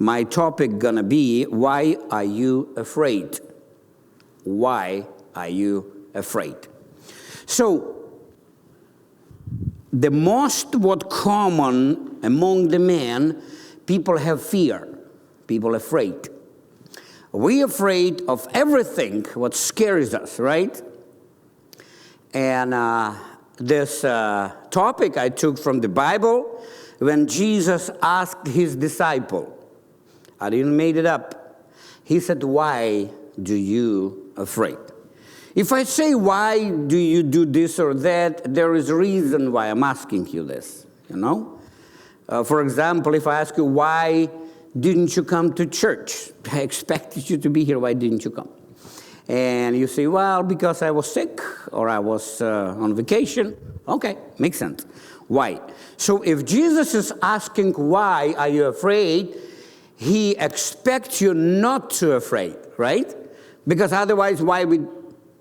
my topic gonna be, why are you afraid? Why are you afraid? So, the most common among the men, people have fear. People afraid. We're afraid of everything what scares us, right? And this topic I took from the Bible when Jesus asked his disciple. I didn't make it up. He said, why do you afraid? If I say, why do you do this or that, there is a reason why I'm asking you this, you know? For example, if I ask you, why didn't you come to church? I expected you to be here. Why didn't you come? And you say, well, because I was sick or I was on vacation. Okay, makes sense. Why? So if Jesus is asking, why are you afraid? He expects you not to afraid, right? Because otherwise, why would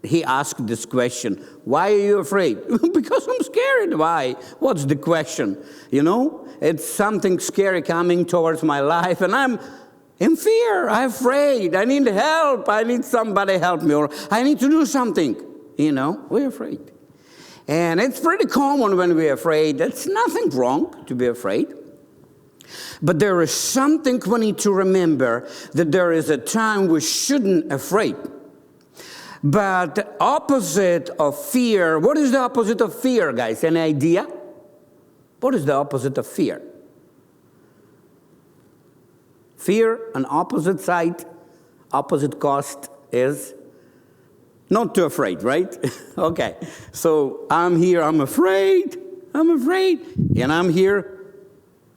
he ask this question? Why are you afraid? Because I'm scared. Why? What's the question? You know, it's something scary coming towards my life, and I'm in fear. I'm afraid. I need help. I need somebody help me, or I need to do something. You know, we're afraid. And it's pretty common when we're afraid. It's nothing wrong to be afraid. But there is something we need to remember, that there is a time we shouldn't afraid. But opposite of fear, what is the opposite of fear, guys? Any idea? What is the opposite of fear? Fear, an opposite side, opposite cost is not too afraid, right? Okay, so I'm here, I'm afraid, and I'm here,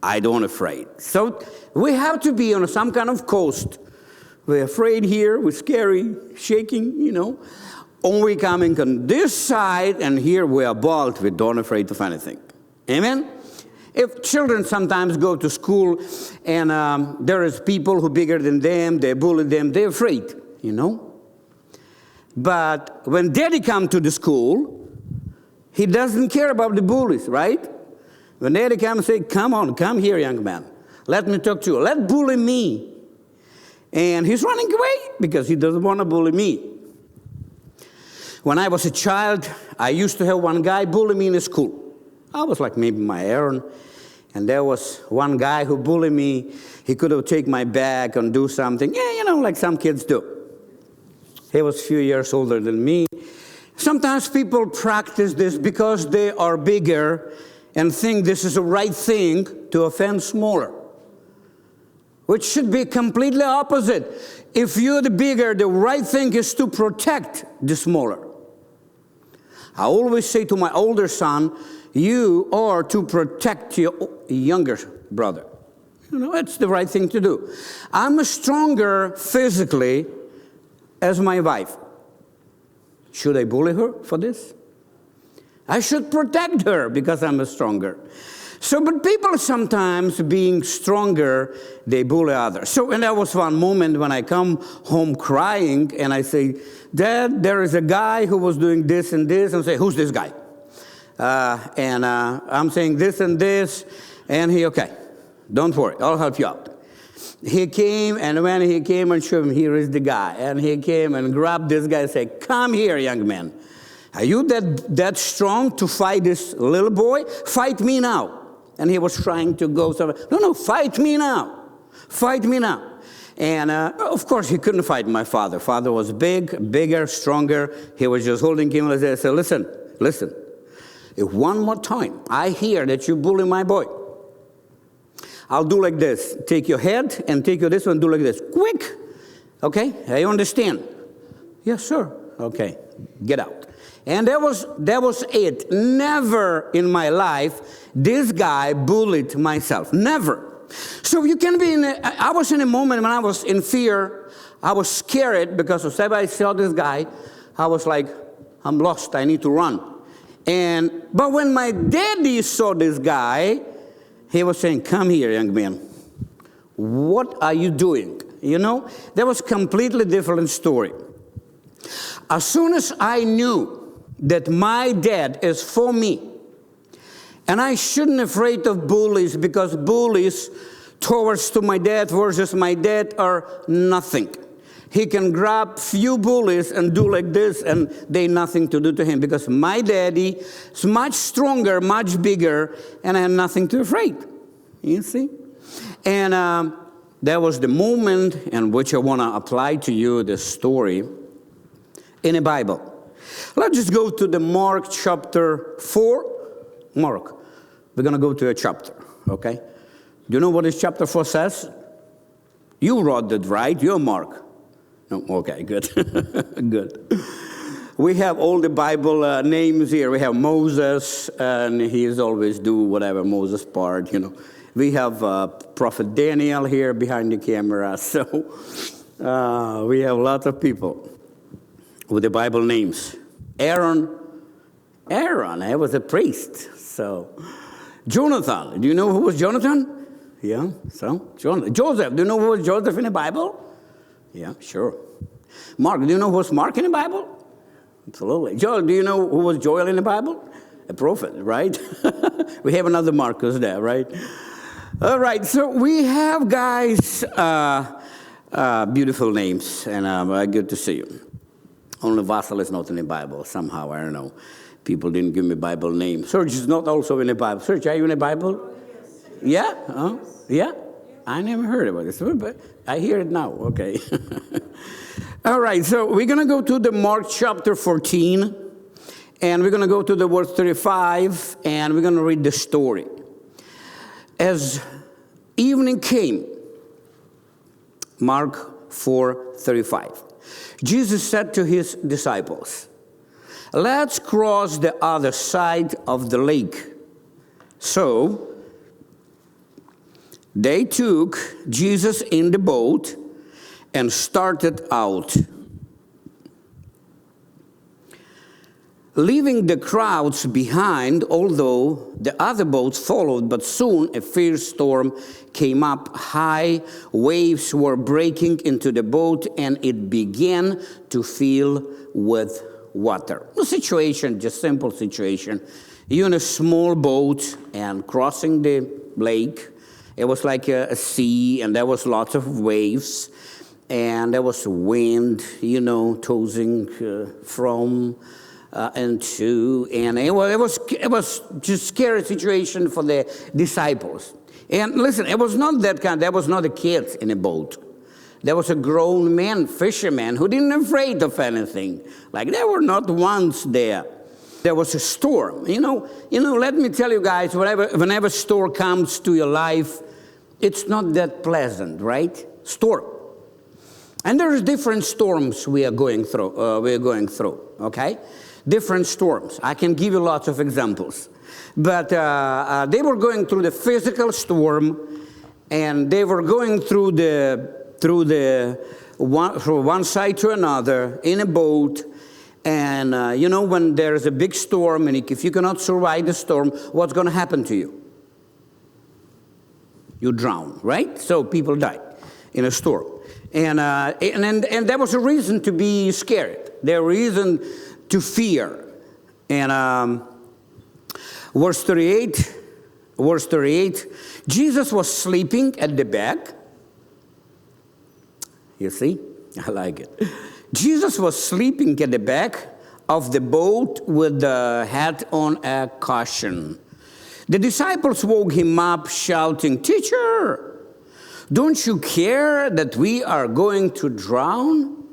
I don't afraid. So we have to be on some kind of coast. We're afraid here, we're scary, shaking, you know. Only coming on this side, and here we are bold, we don't afraid of anything. Amen? If children sometimes go to school and there is people who are bigger than them, they bully them, they're afraid, you know. But when daddy comes to the school, he doesn't care about the bullies, right? When daddy comes and say, come on, come here, young man. Let me talk to you. Let bully me. And he's running away because he doesn't want to bully me. When I was a child, I used to have one guy bully me in the school. I was like maybe my Aaron. And there was one guy who bullied me. He could have taken my bag and do something. Yeah, you know, like some kids do. He was a few years older than me. Sometimes people practice this because they are bigger and think this is the right thing to offend smaller. Which should be completely opposite. If you're the bigger, the right thing is to protect the smaller. I always say to my older son, you are to protect your younger brother. You know, it's the right thing to do. I'm stronger physically as my wife. Should I bully her for this? I should protect her because I'm stronger. So, but people sometimes being stronger, they bully others. So, and there was one moment when I come home crying and I say, Dad, there is a guy who was doing this and this, and I say, who's this guy? I'm saying this and this, and he, okay, don't worry, I'll help you out. He came, and when he came and showed him, here is the guy. And he came and grabbed this guy and said, come here, young man. Are you that strong to fight this little boy? Fight me now. And he was trying to go somewhere. No, fight me now. Fight me now. And of course, he couldn't fight my father. Father was bigger, stronger. He was just holding him and I said, listen. If one more time I hear that you bully my boy, I'll do like this. Take your head and take your this one and do like this. Quick. Okay? I understand. Yes, sir. Okay. Get out. And that was it. Never in my life this guy bullied myself. Never. So you can be I was in a moment when I was in fear. I was scared because whenever I saw this guy, I was like, I'm lost. I need to run. But when my daddy saw this guy, he was saying, come here, young man. What are you doing? You know, that was a completely different story. As soon as I knew that my dad is for me, and I shouldn't be afraid of bullies because bullies towards to my dad versus my dad are nothing. He can grab few bullies and do like this, and they nothing to do to him, because my daddy is much stronger, much bigger, and I had nothing to afraid. You see? And that was the moment in which I want to apply to you the story in the Bible. Let's just go to the Mark chapter 4. Mark. We're going to go to a chapter, okay? Do you know what this chapter 4 says? You wrote it, right? You're Mark. No, okay, good. Good. We have all the Bible names here. We have Moses, and he's always do whatever Moses part, you know. We have Prophet Daniel here behind the camera. So we have a lot of people with the Bible names. Aaron, I was a priest. So Jonathan, do you know who was Jonathan? Yeah, so Joseph, do you know who was Joseph in the Bible? Yeah, sure. Mark, do you know who was Mark in the Bible? Absolutely. Joel, do you know who was Joel in the Bible? A prophet, right? We have another Marcus there, right? All right, so we have, guys, beautiful names, and good to see you. Only Vasyl is not in the Bible somehow, I don't know. People didn't give me Bible name. Serge is not also in the Bible. Serge, are you in the Bible? Yes. Yeah? Yeah? I never heard about this, but I hear it now. Okay. All right, so we're going to go to the Mark chapter 14, and we're going to go to the verse 35, and we're going to read the story. As evening came, Mark 4:35, Jesus said to his disciples, "Let's cross the other side of the lake." So they took Jesus in the boat and started out, leaving the crowds behind, although the other boats followed. But soon a fierce storm came up. High waves were breaking into the boat, and it began to fill with water. The situation, just simple situation. You're in a small boat and crossing the lake. It was like a sea, and there was lots of waves, and there was wind, tossing from and to, and it was just scary situation for the disciples. And listen, it was not that kind. There was not a kid in a boat. There was a grown man, fisherman, who didn't afraid of anything. Like there were not once there. There was a storm. Let me tell you guys, whenever storm comes to your life, it's not that pleasant, right? Storm. And there's different storms we are going through. Okay? Different storms. I can give you lots of examples. But they were going through the physical storm, and they were going through from one side to another in a boat. And when there's a big storm, and if you cannot survive the storm, what's going to happen to you? You drown, right? So people die in a storm. And there was a reason to be scared. There was a reason to fear. And verse 38, Jesus was sleeping at the back. You see? I like it. Jesus was sleeping at the back of the boat with the head on a cushion. The disciples woke him up shouting, "Teacher, don't you care that we are going to drown?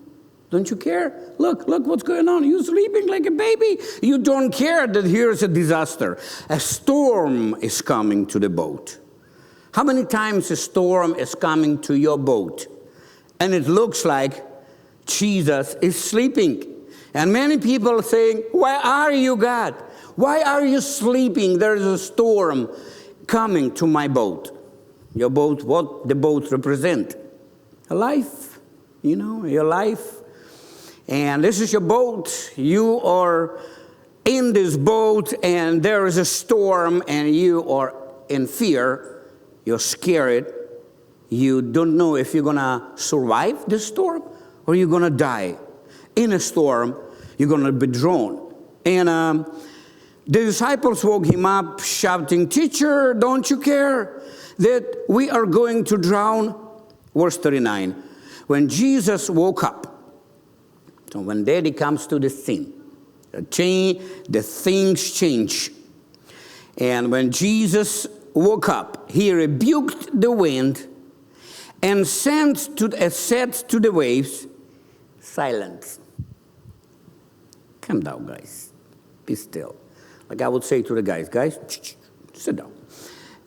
Don't you care? Look what's going on. You're sleeping like a baby. You don't care that here's a disaster. A storm is coming to the boat." How many times a storm is coming to your boat? And it looks like Jesus is sleeping. And many people are saying, "Where are you, God? Why are you sleeping? There is a storm coming to my boat." Your boat, what the boat represent? A life, your life. And this is your boat. You are in this boat, and there is a storm, and you are in fear. You're scared. You don't know if you're going to survive the storm or you're going to die. In a storm, you're going to be drowned. And The disciples woke him up, shouting, "Teacher, don't you care that we are going to drown?" Verse 39. When Jesus woke up, so when Daddy comes to the scene, the things change. And when Jesus woke up, he rebuked the wind and said to the waves, "Silence. Calm down, guys. Be still." Like I would say to the guys, sit down.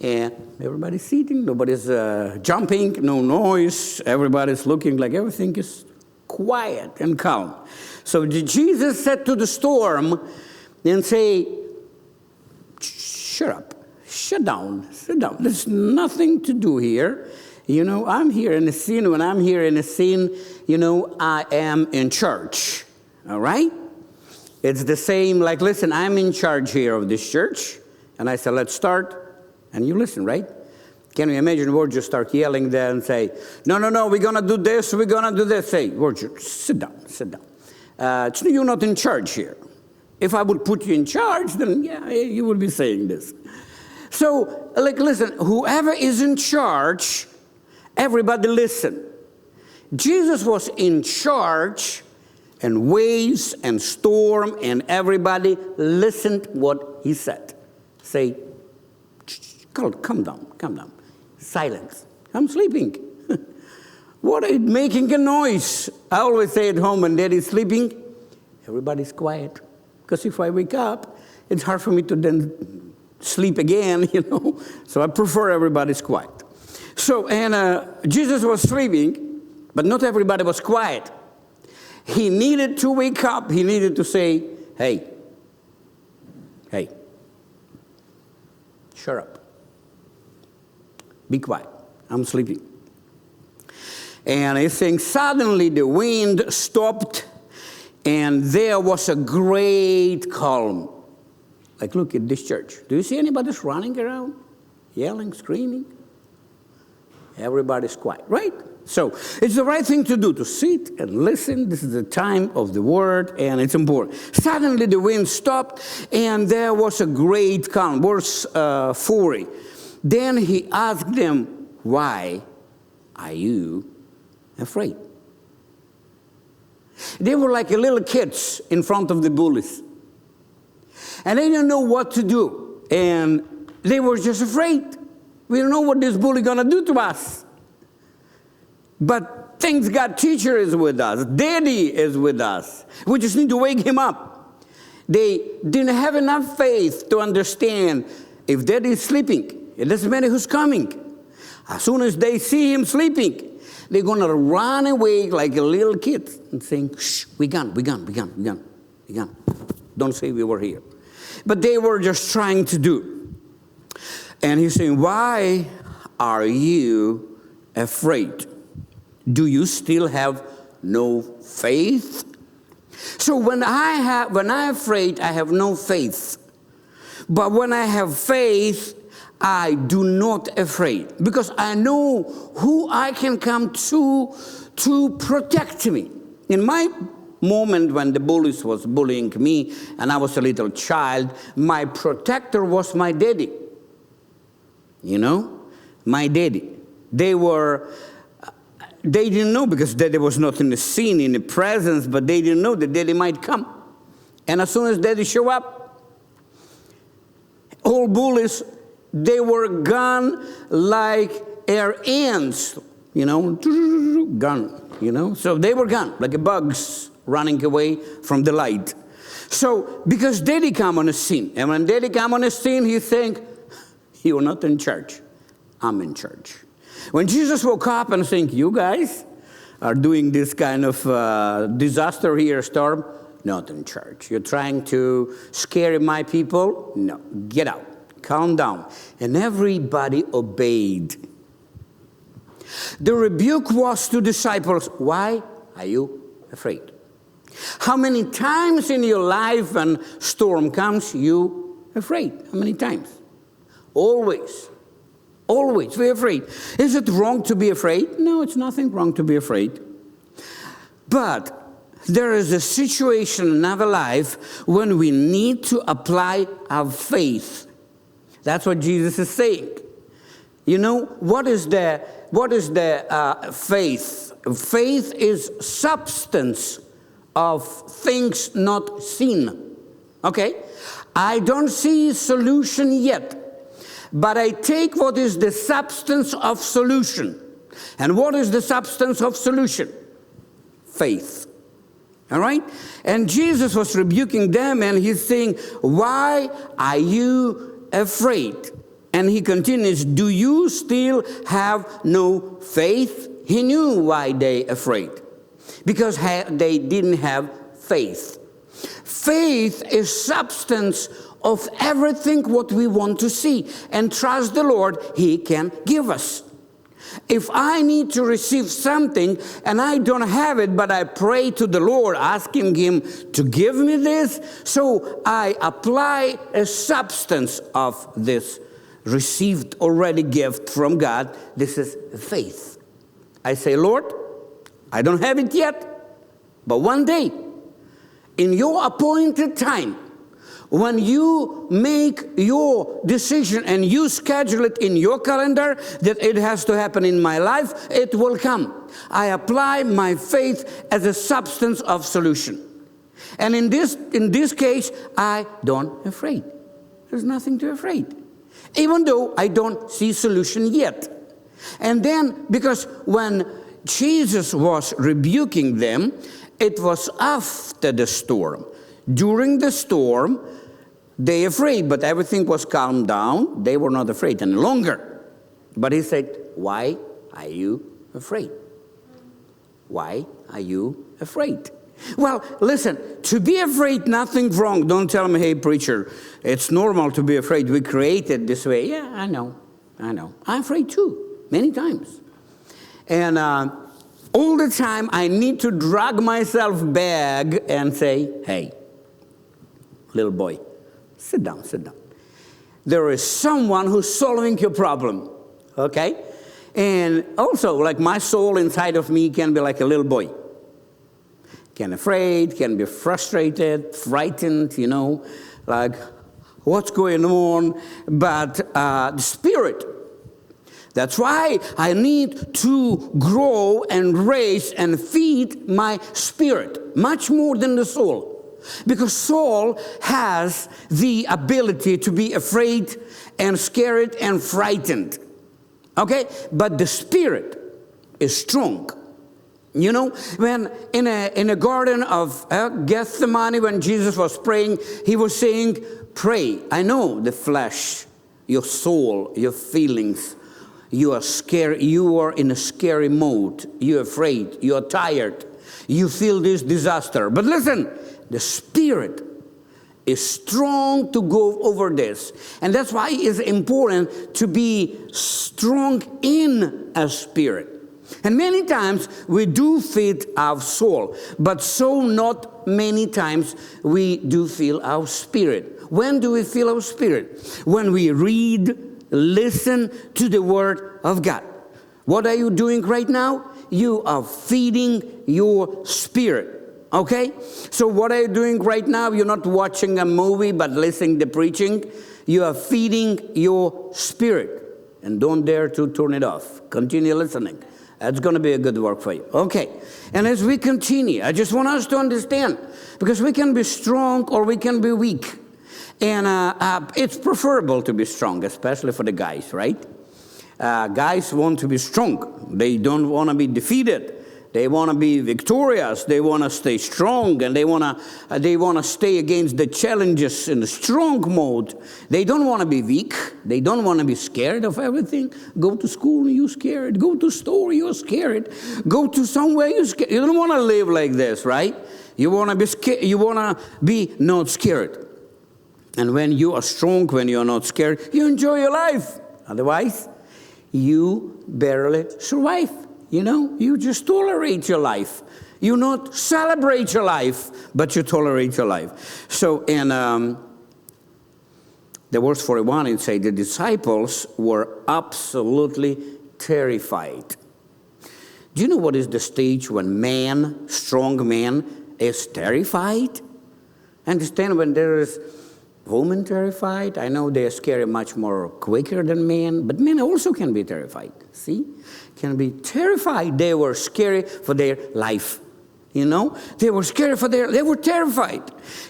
And everybody's sitting, nobody's jumping, no noise. Everybody's looking like everything is quiet and calm. So Jesus said to the storm and say, "Shut up, shut down, sit down. There's nothing to do here. You know, I'm here in a scene. When I'm here in a scene, you know, I am in charge, all right? It's the same, like, listen, I'm in charge here of this church. And I said, let's start. And you listen, right? Can you imagine we'll just start yelling there and say, no, we're going to do this, we're going to do this. Say, Roger, sit down. You're not in charge here. If I would put you in charge, then yeah, you would be saying this. So, like, listen, whoever is in charge, everybody listen. Jesus was in charge, and waves and storm and everybody listened what he said. Say, calm down. Silence. I'm sleeping. What are you making a noise? I always say at home when Daddy's sleeping, everybody's quiet. Because if I wake up, it's hard for me to then sleep again, you know. So I prefer everybody's quiet. So, and Jesus was sleeping, but not everybody was quiet. He needed to wake up. He needed to say, hey, shut up. Be quiet. I'm sleeping. And he's saying, suddenly the wind stopped, and there was a great calm. Like, look at this church. Do you see anybody running around, yelling, screaming? Everybody's quiet, right? So it's the right thing to do, to sit and listen. This is the time of the word, and it's important. Suddenly the wind stopped, and there was a great calm. Verse 40. Then he asked them, why are you afraid? They were like little kids in front of the bullies. And they didn't know what to do. And they were just afraid. We don't know what this bully going to do to us. But thanks God, teacher is with us. Daddy is with us. We just need to wake him up. They didn't have enough faith to understand if Daddy is sleeping, it doesn't matter who's coming. As soon as they see him sleeping, they're going to run away like a little kid and saying, shh, we gone. Don't say we were here. But they were just trying to do. And he's saying, why are you afraid? Do you still have no faith? So when I'm afraid, I have no faith. But when I have faith, I do not afraid, because I know who I can come to protect me. In my moment when the bullies was bullying me and I was a little child, my protector was my daddy. You know, my daddy. They didn't know, because Daddy was not in the scene, in the presence, but they didn't know that Daddy might come. And as soon as Daddy showed up, all bullies, they were gone like air ants, you know, gone, you know. So they were gone, like bugs running away from the light. So, because Daddy come on the scene, and when Daddy come on the scene, he think, you're not in charge, I'm in charge. When Jesus woke up and think, you guys are doing this kind of disaster here, storm, not in charge. You're trying to scare my people? No, get out, calm down. And everybody obeyed. The rebuke was to disciples, why are you afraid? How many times in your life when storm comes, you afraid? How many times? Always. Always be afraid. Is it wrong to be afraid? No, it's nothing wrong to be afraid. But there is a situation in our life when we need to apply our faith. That's what Jesus is saying. You know, what is the faith? Faith is substance of things not seen. Okay? I don't see solution yet, but I take what is the substance of solution. And what is the substance of solution? Faith. All right? And Jesus was rebuking them, and he's saying, why are you afraid? And he continues, do you still have no faith? He knew why they afraid. Because they didn't have faith. Faith is substance of everything what we want to see. And trust the Lord, he can give us. If I need to receive something and I don't have it, but I pray to the Lord, asking him to give me this, so I apply a substance of this received already gift from God. This is faith. I say, Lord, I don't have it yet, but one day, in your appointed time, when you make your decision and you schedule it in your calendar that it has to happen in my life, it will come. I apply my faith as a substance of solution. And in this case, I don't afraid. There's nothing to afraid. Even though I don't see solution yet. And then, because when Jesus was rebuking them, it was after the storm. During the storm, they afraid, but everything was calmed down. They were not afraid any longer. But he said, why are you afraid? Why are you afraid? Well, listen, to be afraid, nothing wrong. Don't tell me, hey, preacher, it's normal to be afraid. We created this way. Yeah, I know. I'm afraid too, many times. And all the time, I need to drag myself back and say, hey, little boy, sit down. There is someone who's solving your problem, okay? And also, like my soul inside of me can be like a little boy. Can afraid, can be frustrated, frightened, you know, like what's going on? But the spirit, that's why I need to grow and raise and feed my spirit, much more than the soul. Because soul has the ability to be afraid and scared and frightened. Okay? But the spirit is strong. You know, when in a garden of Gethsemane, when Jesus was praying, he was saying, pray. I know the flesh, your soul, your feelings. You are scared. You are in a scary mode. You're afraid. You're tired. You feel this disaster. But listen, the spirit is strong to go over this. And that's why it's important to be strong in a spirit. And many times we do feed our soul, but so not many times we do feel our spirit. When do we feel our spirit? When we read, listen to the Word of God. What are you doing right now? You are feeding your spirit. Okay? So what are you doing right now? You're not watching a movie, but listening to preaching. You are feeding your spirit. And don't dare to turn it off. Continue listening. That's going to be a good work for you. Okay. And as we continue, I just want us to understand, because we can be strong or we can be weak. And it's preferable to be strong, especially for the guys, right? Guys want to be strong. They don't want to be defeated. They want to be victorious. They want to stay strong, and they want to stay against the challenges in the strong mode. They don't want to be weak. They don't want to be scared of everything. Go to school, you're scared. Go to store, you're scared. Go to somewhere, you're scared. You don't want to live like this, right? You want to be scared. You want to be not scared. And when you are strong, when you are not scared, you enjoy your life. Otherwise, you barely survive. You know, you just tolerate your life. You not celebrate your life, but you tolerate your life. So in the verse 41, it says, the disciples were absolutely terrified. Do you know what is the stage when strong man, is terrified. Understand, when there is woman terrified, I know they are scary much more quicker than men, but men also can be terrified. See? Can be terrified. They were scary for their life. You know? They were scary for they were terrified.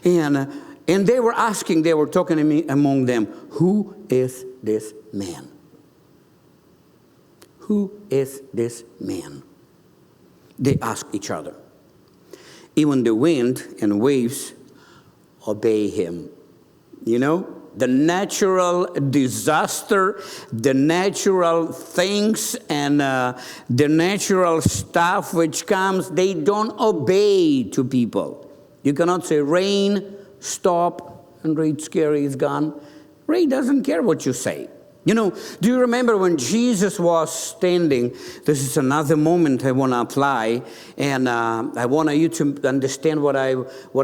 And they were asking, they were talking to me among them, who is this man? Who is this man? They asked each other. Even the wind and waves obey him. You know, the natural disaster, the natural things, and the natural stuff which comes, they don't obey to people. You cannot say, rain, stop, and rain scary is gone. Rain doesn't care what you say. You know, do you remember when Jesus was standing? This is another moment I want to apply, and I want you to understand what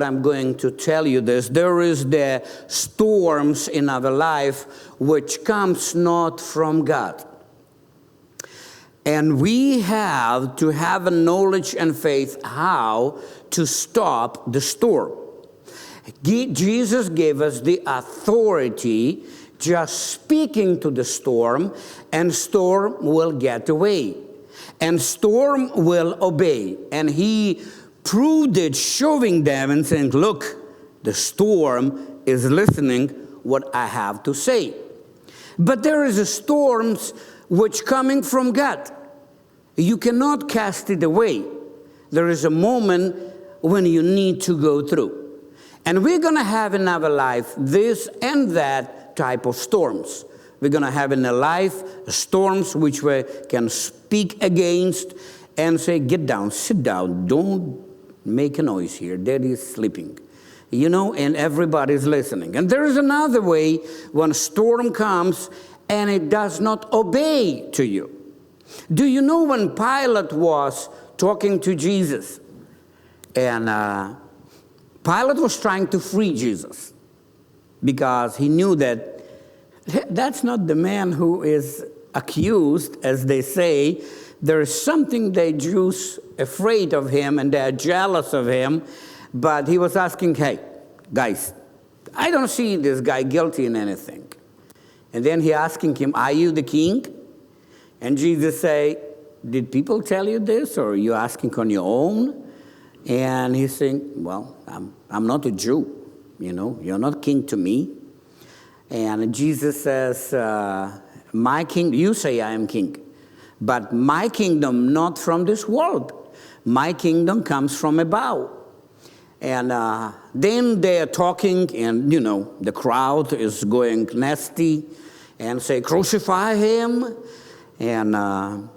I'm going to tell you. There is the storms in our life which comes not from God. And we have to have a knowledge and faith how to stop the storm. Jesus gave us the authority just speaking to the storm, and storm will get away. And storm will obey. And he proved it, showing them and saying, look, the storm is listening what I have to say. But there is a storms which coming from God. You cannot cast it away. There is a moment when you need to go through. And we're going to have in our life this and that type of storms. We're going to have in our life storms which we can speak against and say, get down, sit down, don't make a noise here. Daddy is sleeping. You know, and everybody's listening. And there is another way when a storm comes and it does not obey to you. Do you know when Pilate was talking to Jesus? And Pilate was trying to free Jesus, because he knew that that's not the man who is accused, as they say. There is something the Jews afraid of him, and they're jealous of him. But he was asking, hey, guys, I don't see this guy guilty in anything. And then he asking him, are you the king? And Jesus say, did people tell you this, or are you asking on your own? And he's saying, well, I'm not a Jew. You know, you're not king to me. And Jesus says, my king, you say I am king, but my kingdom not from this world. My kingdom comes from above. And then they're talking, and, you know, the crowd is going nasty and say, crucify him. And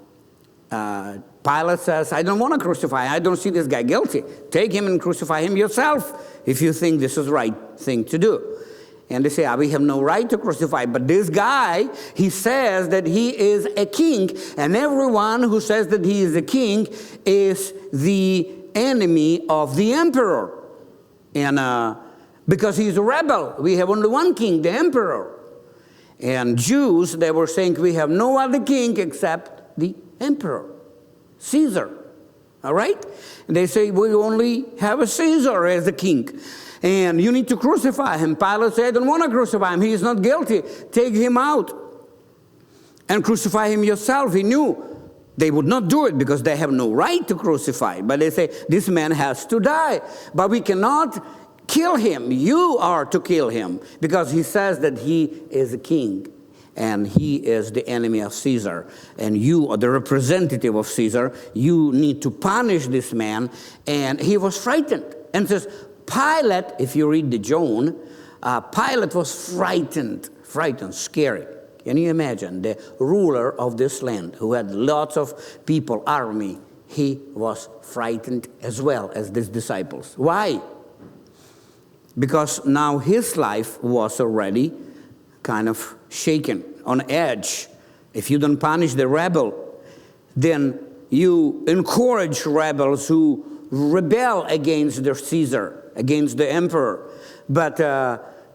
Pilate says, I don't want to crucify him. I don't see this guy guilty. Take him and crucify him yourself if you think this is the right thing to do. And they say, we have no right to crucify. But this guy, he says that he is a king. And everyone who says that he is a king is the enemy of the emperor. And because he's a rebel, we have only one king, the emperor. And Jews, they were saying, we have no other king except the emperor, Caesar. All right? And they say, we only have a Caesar as a king. And you need to crucify him. Pilate said, I don't want to crucify him. He is not guilty. Take him out and crucify him yourself. He knew they would not do it because they have no right to crucify. But they say, this man has to die. But we cannot kill him. You are to kill him, because he says that he is a king and he is the enemy of Caesar. And you are the representative of Caesar. You need to punish this man. And he was frightened and says, Pilate, if you read the John, Pilate was frightened, scary. Can you imagine? The ruler of this land, who had lots of people, army, he was frightened as well as his disciples. Why? Because now his life was already kind of shaken, on edge. If you don't punish the rebel, then you encourage rebels who rebel against their Caesar, against the emperor. But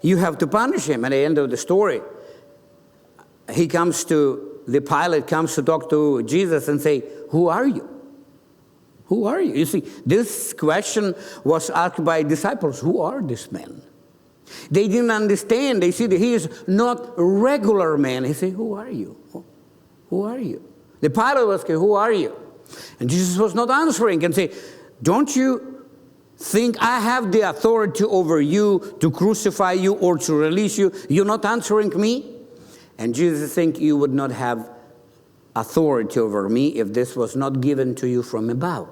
you have to punish him. At the end of the story, the Pilate comes to talk to Jesus and say, who are you? Who are you? You see, this question was asked by disciples. Who are these men? They didn't understand. They see that he is not a regular man. He said, who are you? Who are you? The Pilate was asking, who are you? And Jesus was not answering and say, don't you think I have the authority over you to crucify you or to release you? You're not answering me? And Jesus think you would not have authority over me if this was not given to you from above.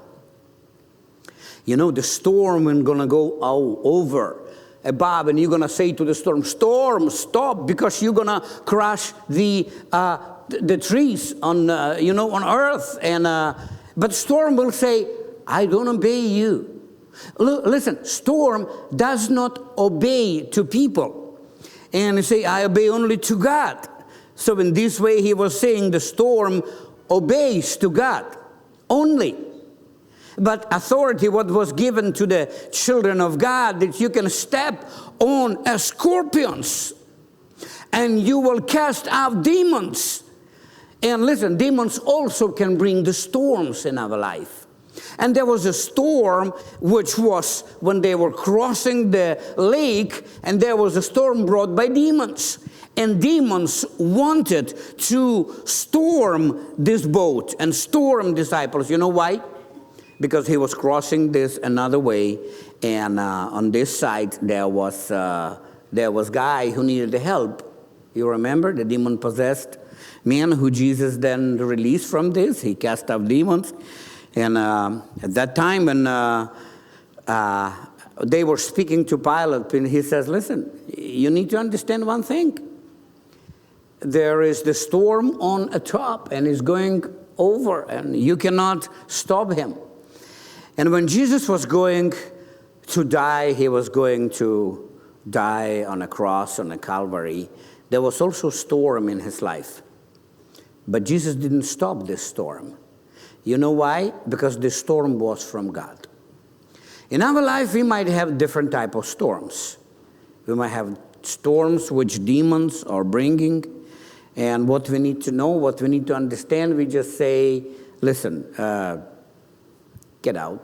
You know, the storm is going to go over above, and you're going to say to the storm, storm, stop, because you're going to crush the trees on, on earth. And but storm will say, I don't obey you. Listen, storm does not obey to people. And they say, I obey only to God. So in this way, he was saying the storm obeys to God only. But authority, what was given to the children of God, that you can step on as scorpions and you will cast out demons. And listen, demons also can bring the storms in our life. And there was a storm which was when they were crossing the lake, and there was a storm brought by demons. And demons wanted to storm this boat and storm disciples. You know why? Because he was crossing this another way, and on this side there was guy who needed the help. You remember the demon-possessed man who Jesus then released from this? He cast out demons. And at that time when they were speaking to Pilate, and he says, listen, you need to understand one thing. There is the storm on a top, and it's going over, and you cannot stop him. And when Jesus was going to die, he was going to die on a cross, on a Calvary. There was also a storm in his life. But Jesus didn't stop this storm. You know why? Because the storm was from God. In our life, we might have different type of storms. We might have storms which demons are bringing. And what we need to know, what we need to understand, we just say, listen, get out.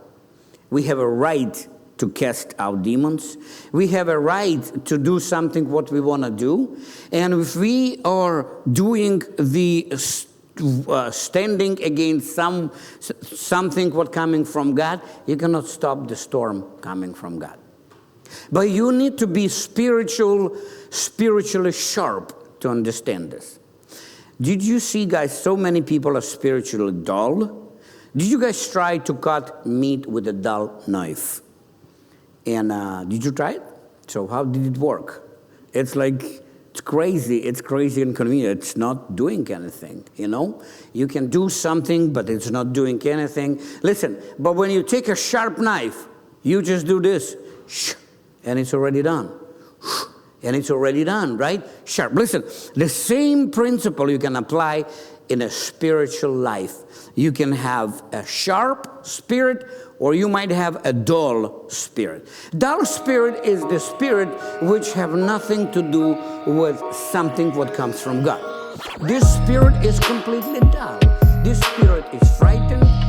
We have a right to cast out demons. We have a right to do something what we want to do. And if we are doing the standing against something what coming from God, you cannot stop the storm coming from God. But you need to be spiritually sharp to understand this. Did you see, guys, so many people are spiritually dull? Did you guys try to cut meat with a dull knife? And did you try it? So how did it work? It's crazy inconvenient. It's not doing anything, you know? You can do something, but it's not doing anything. Listen, but when you take a sharp knife, you just do this, and it's already done. And it's already done, right? Sharp. Listen, the same principle you can apply in a spiritual life. You can have a sharp spirit, or you might have a dull spirit. Dull spirit is the spirit which have nothing to do with something what comes from God. This spirit is completely dull. This spirit is frightened.